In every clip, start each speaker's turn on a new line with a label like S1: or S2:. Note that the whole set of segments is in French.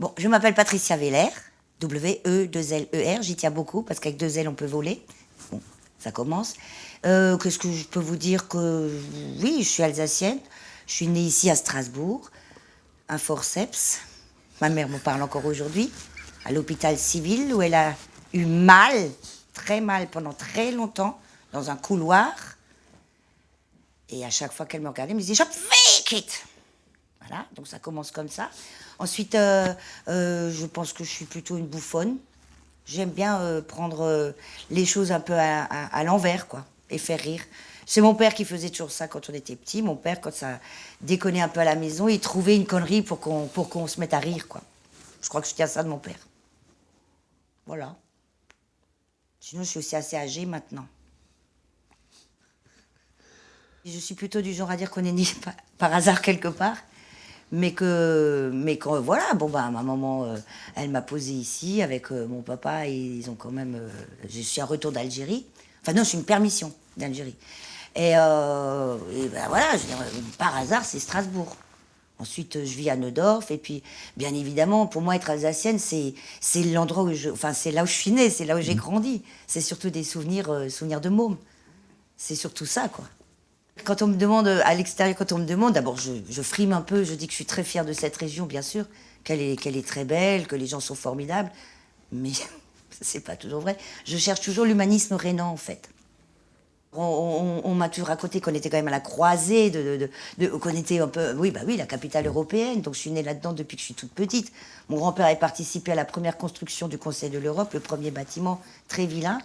S1: Bon, je m'appelle Patricia Weller, W-E-2-L-E-R, j'y tiens beaucoup parce qu'avec 2 L on peut voler. Bon, ça commence. Qu'est-ce que je peux vous dire que oui, je suis alsacienne. Je suis née ici à Strasbourg, un forceps. Ma mère me parle encore aujourd'hui, à l'hôpital civil où elle a eu mal, très mal pendant très longtemps, dans un couloir. Et à chaque fois qu'elle me regardait, elle me disait « Je fais it !» Voilà, donc ça commence comme ça. Ensuite, je pense que je suis plutôt une bouffonne. J'aime bien prendre les choses un peu à l'envers, quoi, et faire rire. C'est mon père qui faisait toujours ça quand on était petit. Mon père, quand ça déconnait un peu à la maison, il trouvait une connerie pour qu'on se mette à rire, quoi. Je crois que je tiens ça de mon père. Voilà. Sinon, je suis aussi assez âgée maintenant. Je suis plutôt du genre à dire qu'on est né par hasard quelque part. Mais quand, voilà, bon, bah, ma maman, elle m'a posé ici avec mon papa, et ils ont quand même. Je suis un retour d'Algérie. Enfin, non, je suis une permission d'Algérie. Et ben voilà, je veux dire, par hasard, c'est Strasbourg. Ensuite, je vis à Neudorf, et puis, bien évidemment, pour moi, être alsacienne, c'est l'endroit où enfin, c'est là où je suis née, c'est là où j'ai grandi. C'est surtout des souvenirs de môme. C'est surtout ça, quoi. Quand on me demande, à l'extérieur, quand on me demande, d'abord, je frime un peu, je dis que je suis très fière de cette région, bien sûr, qu'elle est très belle, que les gens sont formidables, mais c'est pas toujours vrai. Je cherche toujours l'humanisme rhénan, en fait. On m'a toujours raconté qu'on était quand même à la croisée, qu'on était un peu, oui, bah oui, la capitale européenne, donc je suis née là-dedans depuis que je suis toute petite. Mon grand-père avait participé à la première construction du Conseil de l'Europe, le premier bâtiment très vilain.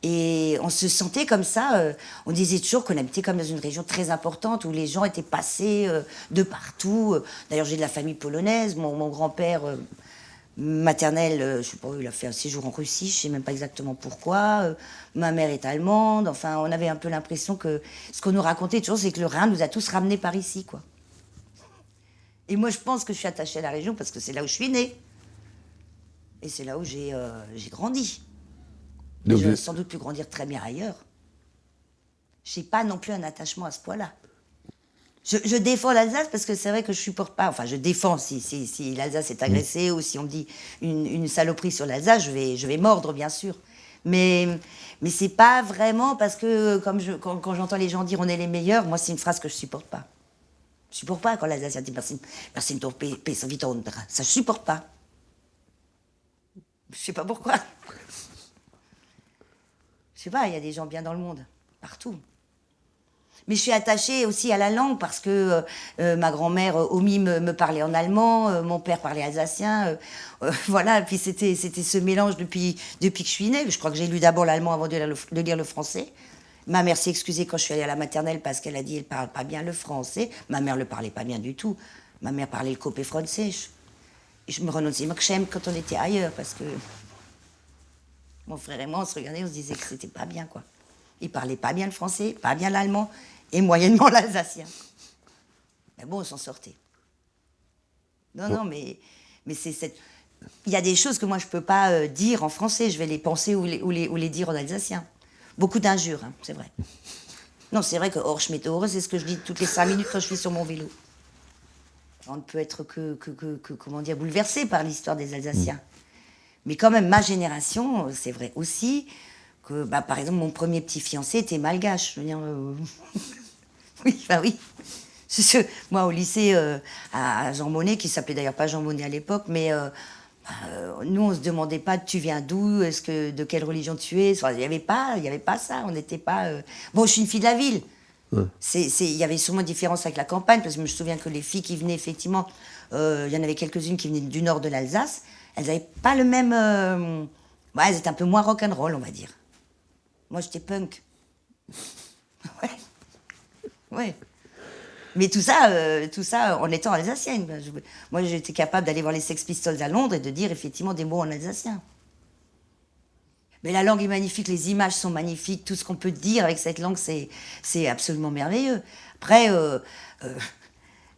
S1: Et on se sentait comme ça, on disait toujours qu'on habitait comme dans une région très importante où les gens étaient passés de partout. D'ailleurs, j'ai de la famille polonaise, mon grand-père maternel, je sais pas, il a fait un séjour en Russie, je sais même pas exactement pourquoi. Ma mère est allemande, enfin, on avait un peu l'impression que ce qu'on nous racontait toujours, c'est que le Rhin nous a tous ramenés par ici, quoi. Et moi, je pense que je suis attachée à la région parce que c'est là où je suis née. Et c'est là où j'ai grandi. Mais j'aurais sans doute pu grandir très bien ailleurs. Je n'ai pas non plus un attachement à ce point-là. Je défends l'Alsace parce que c'est vrai que je supporte pas. Enfin, je défends si l'Alsace est agressée ou si on me dit une saloperie sur l'Alsace, je vais mordre, bien sûr. Mais c'est pas vraiment parce que, quand j'entends les gens dire on est les meilleurs, moi, c'est une phrase que je supporte pas. Je supporte pas quand l'Alsacien dit merci de paix, ça vite. Ça, je supporte pas. Je sais pas pourquoi. Je sais pas, il y a des gens bien dans le monde, partout. Mais je suis attachée aussi à la langue parce que ma grand-mère, Omi, me parlait en allemand, mon père parlait alsacien. Voilà, et puis c'était ce mélange depuis que je suis née. Je crois que j'ai lu d'abord l'allemand avant de lire le français. Ma mère s'est excusée quand je suis allée à la maternelle parce qu'elle a dit qu'elle ne parle pas bien le français. Ma mère ne le parlait pas bien du tout. Ma mère parlait le copé français. Je me renonçais Mokshem quand on était ailleurs parce que mon frère et moi, on se regardait, on se disait que c'était pas bien, quoi. Il parlait pas bien le français, pas bien l'allemand, et moyennement l'alsacien. Mais bon, on s'en sortait. Non, non, mais c'est cette... Il y a des choses que moi, je peux pas dire en français. Je vais les penser ou les dire en alsacien. Beaucoup d'injures, hein, c'est vrai. Non, c'est vrai que Orschmittore, c'est ce que je dis toutes les 5 minutes quand je suis sur mon vélo. On ne peut être que comment dire, bouleversé par l'histoire des Alsaciens. Mais quand même, ma génération, c'est vrai aussi que, bah, par exemple, mon premier petit fiancé était malgache. Je veux dire, oui, bah oui. Moi, au lycée, à Jean Monnet, qui s'appelait d'ailleurs pas Jean Monnet à l'époque, mais nous, on se demandait pas tu viens d'où, de quelle religion tu es. Enfin, il y avait pas ça. On n'était pas. Bon, je suis une fille de la ville. Ouais. Il y avait sûrement une différence avec la campagne, parce que je me souviens que les filles qui venaient, effectivement, il y en avait quelques-unes qui venaient du nord de l'Alsace. Elles n'avaient pas le même... Ouais, elles étaient un peu moins rock'n'roll, on va dire. Moi, j'étais punk. Ouais. Ouais. Mais tout ça en étant alsacienne. Moi, j'étais capable d'aller voir les Sex Pistols à Londres et de dire effectivement des mots en alsacien. Mais la langue est magnifique, les images sont magnifiques, tout ce qu'on peut dire avec cette langue, c'est absolument merveilleux. Après...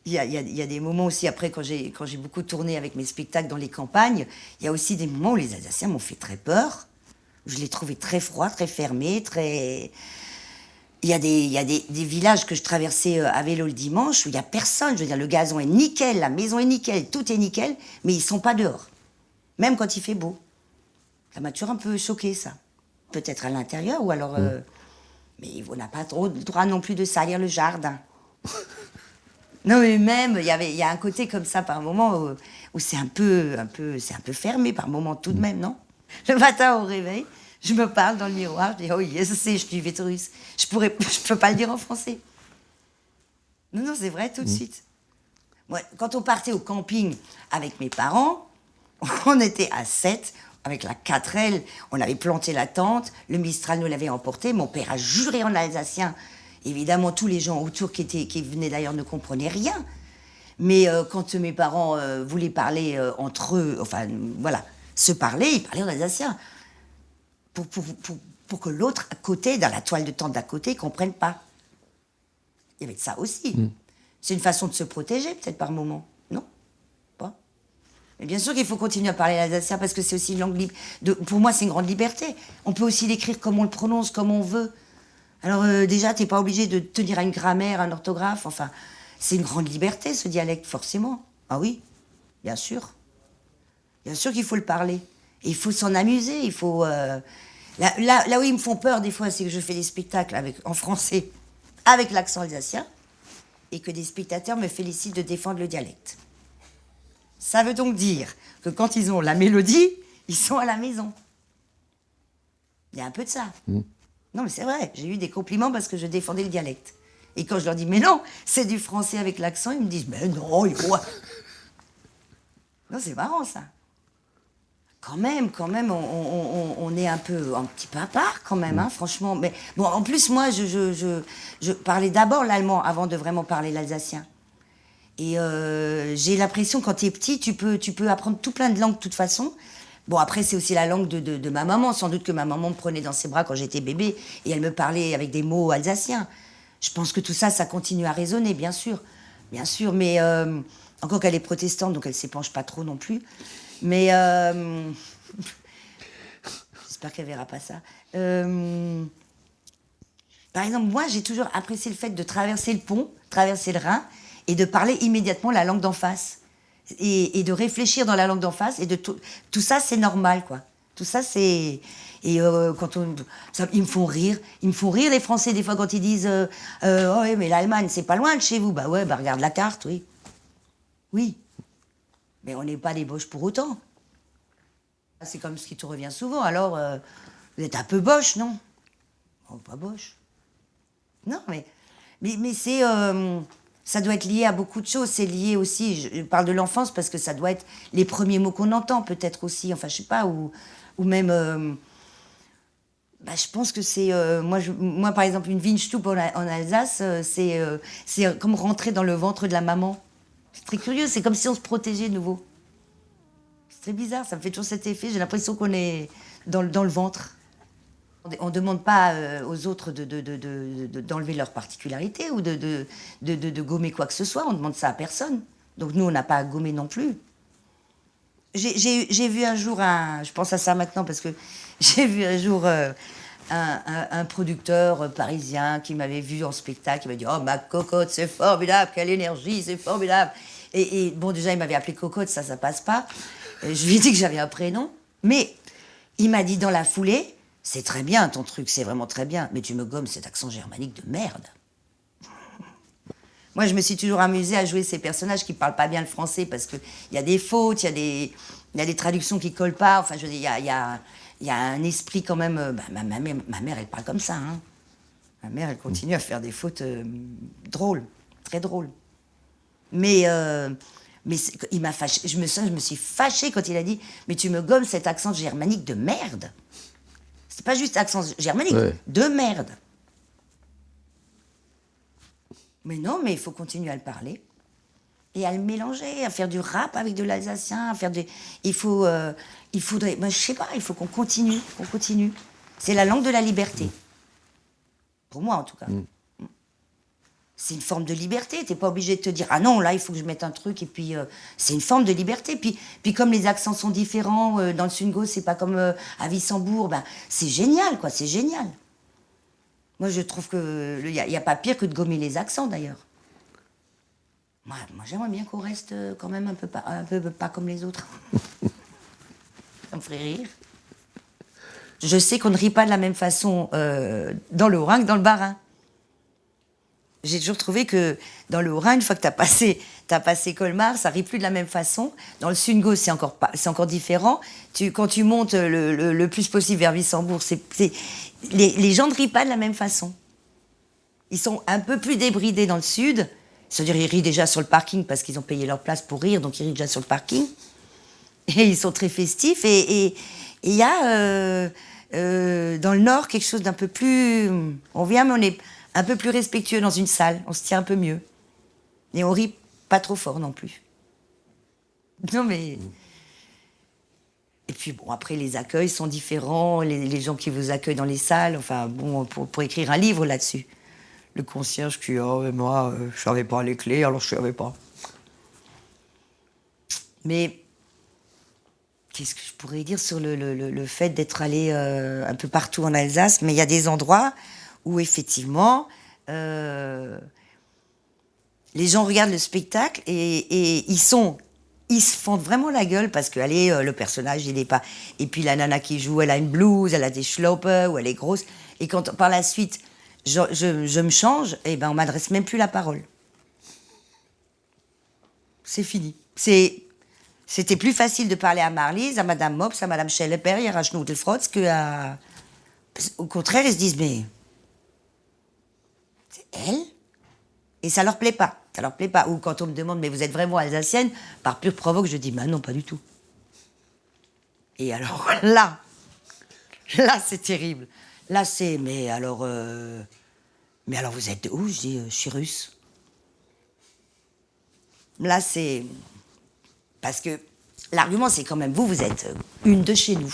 S1: il y a des moments aussi, après, quand j'ai beaucoup tourné avec mes spectacles dans les campagnes, il y a aussi des moments où les Alsaciens m'ont fait très peur. Je les trouvais très froids, très fermés, très... il y a des villages que je traversais à vélo le dimanche où il n'y a personne. Je veux dire, le gazon est nickel, la maison est nickel, tout est nickel, mais ils ne sont pas dehors. Même quand il fait beau. Ça m'a toujours un peu choqué, ça. Peut-être à l'intérieur, ou alors... mais on n'a pas trop le droit non plus de salir le jardin. Non, mais même, il y a un côté comme ça par moment où c'est un peu fermé par moment tout de même, non? Le matin au réveil, je me parle dans le miroir, je dis, oh yes, je suis vétérus. Je peux pas le dire en français. Non, c'est vrai, tout de suite. Moi, quand on partait au camping avec mes parents, on était à 7, avec la 4L, on avait planté la tente, le Mistral nous l'avait emporté, mon père a juré en alsacien. Évidemment, tous les gens autour qui venaient d'ailleurs ne comprenaient rien. Mais quand mes parents voulaient parler entre eux, enfin voilà, se parler, ils parlaient en alsacien. Pour que l'autre à côté, dans la toile de tente d'à côté, ne comprenne pas. Il y avait de ça aussi. C'est une façon de se protéger, peut-être par moment. Non? Pas? Mais bien sûr qu'il faut continuer à parler l'alsacien parce que c'est aussi une langue libre. Pour moi, c'est une grande liberté. On peut aussi l'écrire comme on le prononce, comme on veut. Alors déjà, t'es pas obligé de tenir à une grammaire, à un orthographe. Enfin, c'est une grande liberté, ce dialecte, forcément. Ah oui, bien sûr. Bien sûr qu'il faut le parler. Et il faut s'en amuser. Il faut... Là où ils me font peur, des fois, c'est que je fais des spectacles en français avec l'accent alsacien et que des spectateurs me félicitent de défendre le dialecte. Ça veut donc dire que quand ils ont la mélodie, ils sont à la maison. Il y a un peu de ça. Non, mais c'est vrai, j'ai eu des compliments parce que je défendais le dialecte. Et quand je leur dis, mais non, c'est du français avec l'accent, ils me disent, mais non, Non, c'est marrant, ça. Quand même, on est un petit peu à part, quand même, hein, franchement. Mais bon, en plus, moi, je parlais d'abord l'allemand avant de vraiment parler l'alsacien. Et j'ai l'impression, quand tu es petit, tu peux apprendre tout plein de langues de toute façon. Bon, après, c'est aussi la langue de ma maman. Sans doute que ma maman me prenait dans ses bras quand j'étais bébé et elle me parlait avec des mots alsaciens. Je pense que tout ça, ça continue à résonner, bien sûr. Bien sûr, mais encore qu'elle est protestante, donc elle ne s'épanche pas trop non plus. Mais j'espère qu'elle verra pas ça. Par exemple, moi, j'ai toujours apprécié le fait de traverser le pont, traverser le Rhin, et de parler immédiatement la langue d'en face. Et de réfléchir dans la langue d'en face. Et tout ça, c'est normal, quoi. Tout ça, c'est... Et ils me font rire. Ils me font rire, les Français, des fois, quand ils disent oh, ouais, mais l'Allemagne, c'est pas loin de chez vous. Bah ouais, bah regarde la carte, oui. Oui. Mais on n'est pas des boches pour autant. C'est comme ce qui te revient souvent. Alors, vous êtes un peu boche, non? Oh, pas boche. Non, mais c'est... ça doit être lié à beaucoup de choses. C'est lié aussi, je parle de l'enfance parce que ça doit être les premiers mots qu'on entend peut-être aussi, enfin je sais pas, ou même, je pense que c'est, moi par exemple une Windstube en Alsace, c'est comme rentrer dans le ventre de la maman. C'est très curieux, c'est comme si on se protégeait de nouveau. C'est très bizarre, ça me fait toujours cet effet, j'ai l'impression qu'on est dans le ventre. On ne demande pas aux autres d'enlever leurs particularités ou de gommer quoi que ce soit. On demande ça à personne. Donc nous, on n'a pas à gommer non plus. J'ai vu un jour je pense à ça maintenant parce que j'ai vu un jour un producteur parisien qui m'avait vu en spectacle. Il m'a dit « Oh, ma cocotte, c'est formidable, quelle énergie, c'est formidable !» Et bon, déjà, il m'avait appelé cocotte, ça passe pas. Je lui ai dit que j'avais un prénom. Mais il m'a dit dans la foulée... C'est très bien ton truc, c'est vraiment très bien, mais tu me gommes cet accent germanique de merde. Moi, je me suis toujours amusée à jouer ces personnages qui parlent pas bien le français parce qu'il y a des fautes, il y a des traductions qui collent pas. Enfin, je veux dire, il y a un esprit quand même. Ma mère, elle parle comme ça. Hein. Ma mère, elle continue à faire des fautes drôles, très drôles. Mais il m'a fâché. Je me suis fâchée quand il a dit « Mais tu me gommes cet accent germanique de merde !» C'est pas juste accent germanique, ouais. De merde. Mais non, mais il faut continuer à le parler. Et à le mélanger, à faire du rap avec de l'alsacien, à faire du... il faudrait... je sais pas, il faut qu'on continue, C'est la langue de la liberté. Pour moi, en tout cas. C'est une forme de liberté. T'es pas obligé de te dire « Ah non, là, il faut que je mette un truc. » Et puis, c'est une forme de liberté. Puis comme les accents sont différents, dans le Sungo, c'est pas comme à Wissembourg, c'est génial, quoi. C'est génial. Moi, je trouve que il y a pas pire que de gommer les accents, d'ailleurs. Moi j'aimerais bien qu'on reste quand même un peu pas comme les autres. Ça me ferait rire. Je sais qu'on ne rit pas de la même façon dans le Haut-Rhin que dans le Bas-Rhin. J'ai toujours trouvé que dans le Haut-Rhin, une fois que t'as passé Colmar, ça rit plus de la même façon. Dans le Sud-Gauss, c'est encore différent. Quand tu montes le plus possible vers Wissembourg, les gens ne rient pas de la même façon. Ils sont un peu plus débridés dans le Sud. C'est-à-dire, ils rient déjà sur le parking parce qu'ils ont payé leur place pour rire, donc ils rient déjà sur le parking. Et ils sont très festifs. Et il y a dans le Nord quelque chose d'un peu plus... On vient, mais on est un peu plus respectueux dans une salle. On se tient un peu mieux. Et on rit pas trop fort non plus. Non, mais... Et puis, bon, après, les accueils sont différents. Les gens qui vous accueillent dans les salles, enfin, bon, pour écrire un livre là-dessus. Le concierge qui, oh, moi, je savais pas les clés, alors je savais pas. Mais qu'est-ce que je pourrais dire sur le fait d'être allé un peu partout en Alsace? Mais il y a des endroits où, effectivement, les gens regardent le spectacle et ils se font vraiment la gueule parce que, allez, le personnage, il est pas... Et puis la nana qui joue, elle a une blouse, elle a des schlopes, ou elle est grosse. Et quand, par la suite... Je me change, et ben on m'adresse même plus la parole. C'est fini. C'était plus facile de parler à Marlise, à Madame Mops, à Madame Schelleperrier, à Schnudelfrotz que à... Au contraire, ils se disent, mais... C'est elle? Et ça leur plaît pas. Ça leur plaît pas. Ou quand on me demande, mais vous êtes vraiment alsacienne? Par pure provoque, je dis, bah non, pas du tout. Et alors là, c'est terrible. Là, c'est, mais alors vous êtes de où? Je dis, je suis russe. Là, c'est... Parce que l'argument, c'est quand même, vous êtes une de chez nous.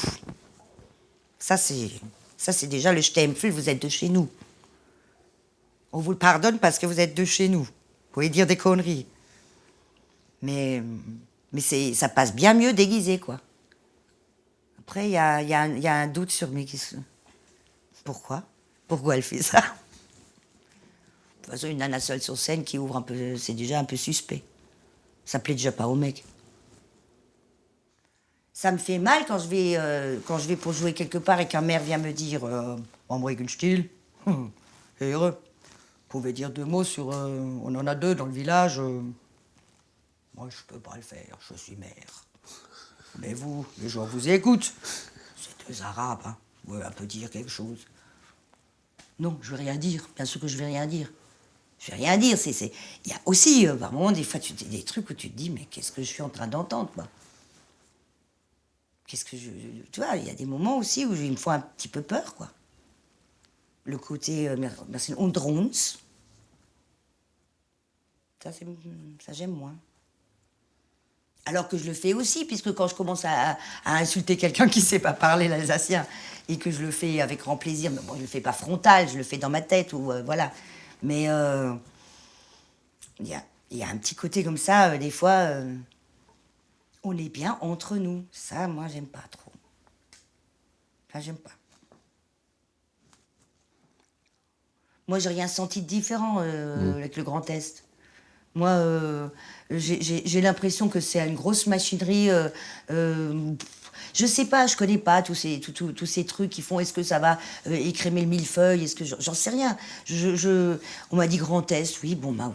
S1: Ça, c'est déjà le je t'aime plus, vous êtes de chez nous. On vous le pardonne parce que vous êtes de chez nous. Vous pouvez dire des conneries. Mais ça passe bien mieux déguisé, quoi. Après, il y a un doute sur mes... Pourquoi? Pourquoi elle fait ça? De toute façon, une nana seule sur scène qui ouvre un peu... C'est déjà un peu suspect. Ça plaît déjà pas au mec. Ça me fait mal quand je vais pour jouer quelque part et qu'un maire vient me dire André Gunstiel, et heureux. Vous pouvez dire 2 mots sur... on en a 2 dans le village. Moi, je peux pas le faire, je suis maire. Mais vous, les gens vous écoutent. C'est 2 Arabes, hein. Vous pouvez un peu dire quelque chose. Non, je vais rien dire. Bien sûr que je vais rien dire. Je vais rien dire. Il y a aussi, par moments, des fois, des trucs où tu te dis, mais qu'est-ce que je suis en train d'entendre, moi? Tu vois, il y a des moments aussi où il me faut un petit peu peur, quoi. Le côté, merci, on drons. Ça, j'aime moins. Alors que je le fais aussi, puisque quand je commence à insulter quelqu'un qui ne sait pas parler l'alsacien, et que je le fais avec grand plaisir, mais bon, je ne le fais pas frontal, je le fais dans ma tête, ou voilà. Mais il y a un petit côté comme ça, des fois, on est bien entre nous. Ça, moi, j'aime pas trop. Ça, j'aime pas. Moi, j'ai rien senti de différent avec le Grand Est. Moi, j'ai l'impression que c'est une grosse machinerie. Je sais pas, je connais pas tous ces trucs qui font. Est-ce que ça va écrémer le millefeuille? Est-ce que j'en sais rien. On m'a dit Grand Est, oui, bon bah.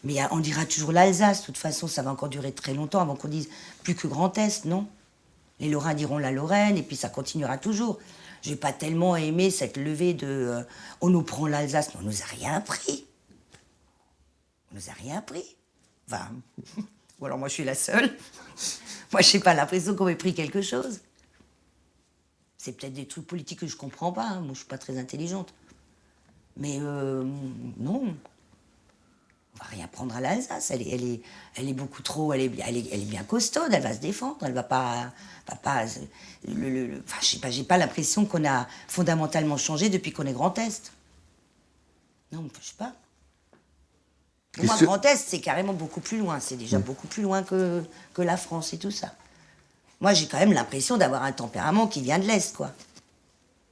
S1: Mais on dira toujours l'Alsace. De toute façon, ça va encore durer très longtemps avant qu'on dise plus que Grand Est, non? Les Lorrains diront la Lorraine, et puis ça continuera toujours. J'ai pas tellement aimé cette levée de on nous prend l'Alsace, mais on nous a rien pris. On nous a rien pris. Enfin, ou alors moi je suis la seule. Moi j'ai pas l'impression qu'on m'ait pris quelque chose. C'est peut-être des trucs politiques que je comprends pas, hein. Moi je suis pas très intelligente. Mais non. On va rien prendre à l'Alsace. Elle est beaucoup trop. Elle est bien costaude. Elle va se défendre. Elle va pas. Enfin, je sais pas. J'ai pas l'impression qu'on a fondamentalement changé depuis qu'on est Grand Est. Non, je sais pas. Pour moi, Grand Est, c'est carrément beaucoup plus loin. C'est déjà beaucoup plus loin que la France et tout ça. Moi, j'ai quand même l'impression d'avoir un tempérament qui vient de l'Est, quoi.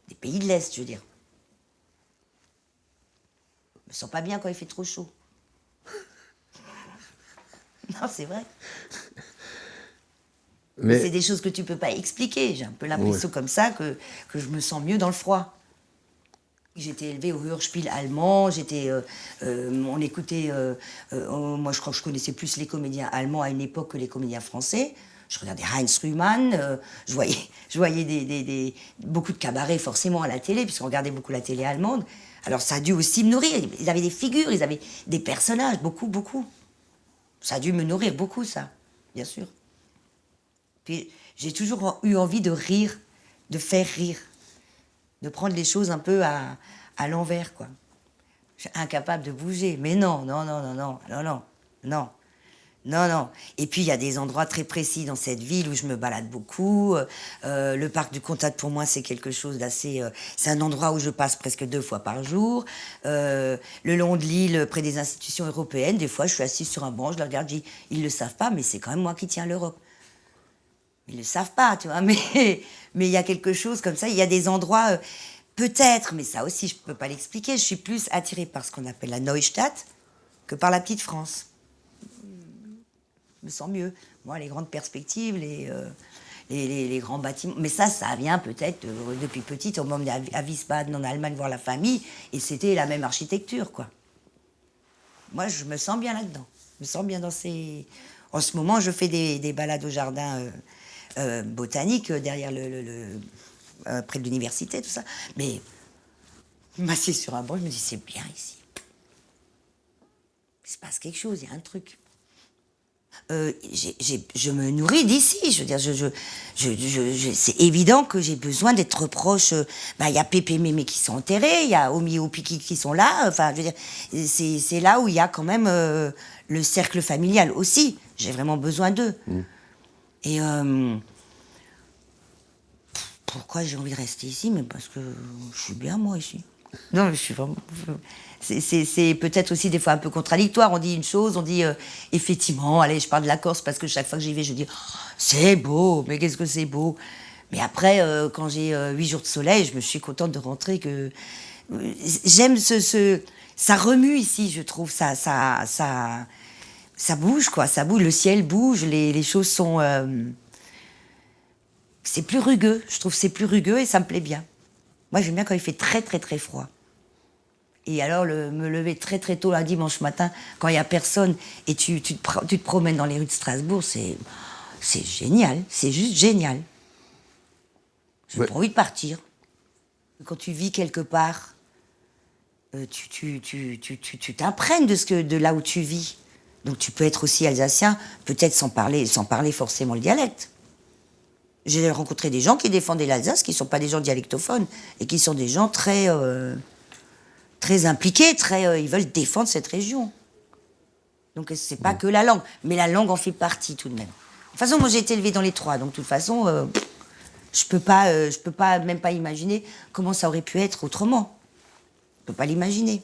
S1: Des pays de l'Est, je veux dire. Je me sens pas bien quand il fait trop chaud. Non, c'est vrai.
S2: Mais
S1: C'est des choses que tu peux pas expliquer. J'ai un peu l'impression comme ça que je me sens mieux dans le froid. J'étais élevée au Hörspiel allemand, on écoutait, moi je crois que je connaissais plus les comédiens allemands à une époque que les comédiens français. Je regardais Heinz Rühmann, je voyais beaucoup de cabarets forcément à la télé, puisqu'on regardait beaucoup la télé allemande. Alors ça a dû aussi me nourrir, ils avaient des figures, ils avaient des personnages, beaucoup, beaucoup. Ça a dû me nourrir beaucoup ça, bien sûr. Puis j'ai toujours eu envie de rire, de faire rire, de prendre les choses un peu à l'envers, quoi. Je suis incapable de bouger. Mais non, non, non, non, non, non, non, non, non, non. Et puis il y a des endroits très précis dans cette ville où je me balade beaucoup. Le parc du Comtat, pour moi, c'est quelque chose d'assez. C'est un endroit où je passe presque 2 fois par jour. Le long de l'île, près des institutions européennes, des fois, je suis assise sur un banc, je les regarde, je dis, ils le savent pas, mais c'est quand même moi qui tiens l'Europe. Ils le savent pas, tu vois, mais il y a quelque chose comme ça. Il y a des endroits, peut-être, mais ça aussi, je peux pas l'expliquer. Je suis plus attirée par ce qu'on appelle la Neustadt que par la petite France. Je me sens mieux. Moi, les grandes perspectives, les grands bâtiments. Mais ça vient peut-être depuis petite. Au moment à Wiesbaden, en Allemagne, voir la famille, et c'était la même architecture, quoi. Moi, je me sens bien là-dedans. Je me sens bien dans ces. En ce moment, je fais des balades au jardin botanique derrière près de l'université, tout ça. Mais je m'assieds sur un banc, je me dis, c'est bien ici. Il se passe quelque chose, il y a un truc. Je me nourris d'ici, je veux dire, c'est évident que j'ai besoin d'être proche. Il y a Pépé et Mémé qui sont enterrés, il y a Omi et Opiki qui sont là. Enfin, je veux dire, c'est là où il y a quand même le cercle familial aussi. J'ai vraiment besoin d'eux. Et pourquoi j'ai envie de rester ici? Mais parce que je suis bien, moi, ici. Non, je suis vraiment. C'est peut-être aussi des fois un peu contradictoire. On dit une chose, on dit effectivement, allez, je parle de la Corse parce que chaque fois que j'y vais, je dis oh, c'est beau, mais qu'est-ce que c'est beau. Mais après, quand j'ai 8 jours de soleil, je me suis contente de rentrer. J'aime ça remue ici, je trouve. Ça bouge, quoi. Ça bouge, le ciel bouge, les choses sont. C'est plus rugueux. Je trouve que c'est plus rugueux et ça me plaît bien. Moi, j'aime bien quand il fait très, très, très froid. Et alors, me lever très, très tôt, un dimanche matin, quand il n'y a personne, et tu te promènes dans les rues de Strasbourg, c'est génial. C'est juste génial. J'ai pas envie de partir. Quand tu vis quelque part, tu t'imprègnes de là où tu vis. Donc, tu peux être aussi alsacien, peut-être sans parler forcément le dialecte. J'ai rencontré des gens qui défendaient l'Alsace, qui ne sont pas des gens dialectophones, et qui sont des gens très, très impliqués, ils veulent défendre cette région. Donc c'est pas que la langue, mais la langue en fait partie tout de même. De toute façon, moi j'ai été élevée dans les 3, donc de toute façon, je peux pas même pas imaginer comment ça aurait pu être autrement. Je peux pas l'imaginer.